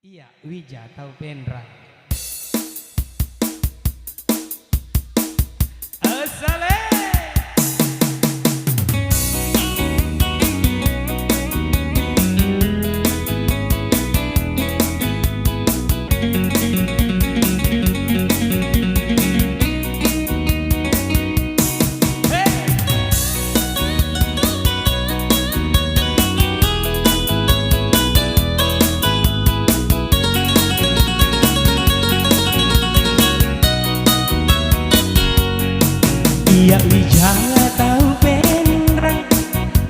Iya, Wija tahu Pendra. Assalamualaikum. Iya Wija tahu Pendra,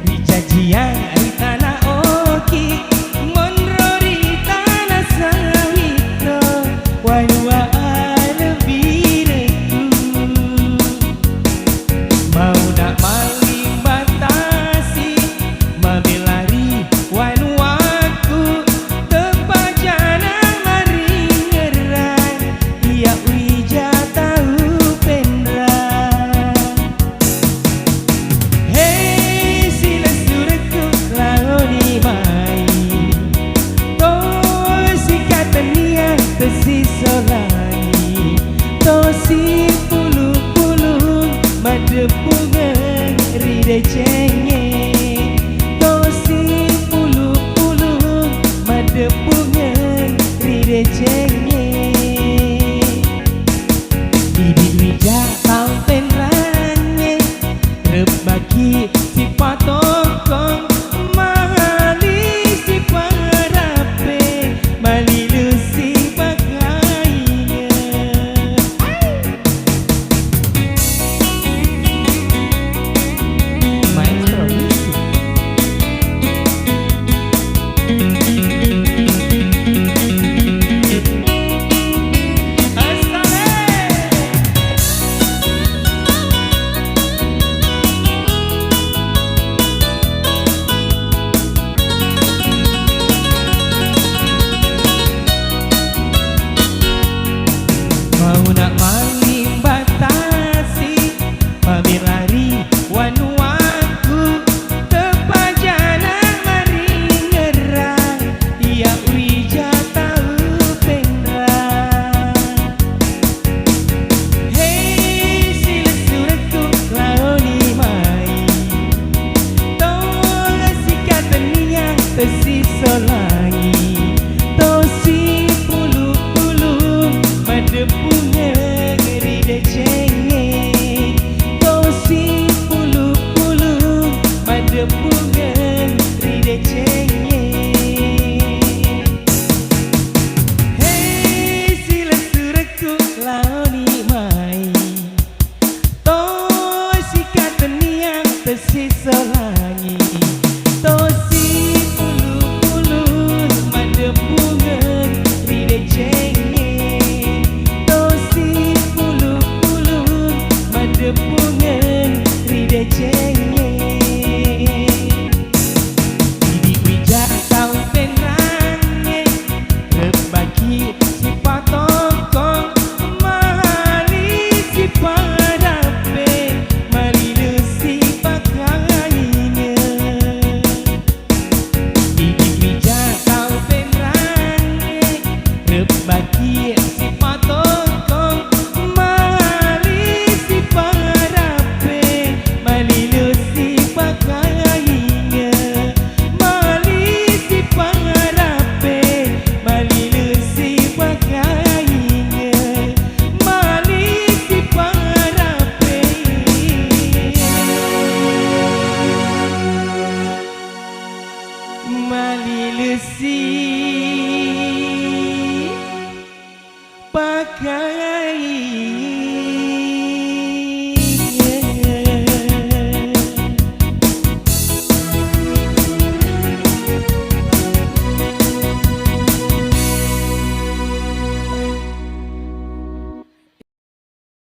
Wija jiang di tanah oki, monro di tanah sawito, wanua lebih deku. Mau nak maling batasi, mamelari wanuaku, tepajana mari ngerai. Iya Wija tahu Pendra. Solani tosi pulu-pulu madepungan ride cenge, tosi pulu-pulu madepungan ride cenge. Bibi Wija tau Pendranya rebaki si patokong mahali si parape malilu si tosi solangi, tosi pulu-pulu madepungan ride cenge, tosi pulu-pulu madepungan ride cenge. Hei sila suraku laoni mai, tosi kateniang tosi solangi, tosi depungan ride cenge. Bibi Wija tau Pendranya rebaki si patokong mahali si parape malilu si pakainya. Bibi Wija tau Pendranya rebaki si patokong mahali si parape malilu si pakainya, mali si parape malilu si pakainya, mali si parape malilu si pakainya.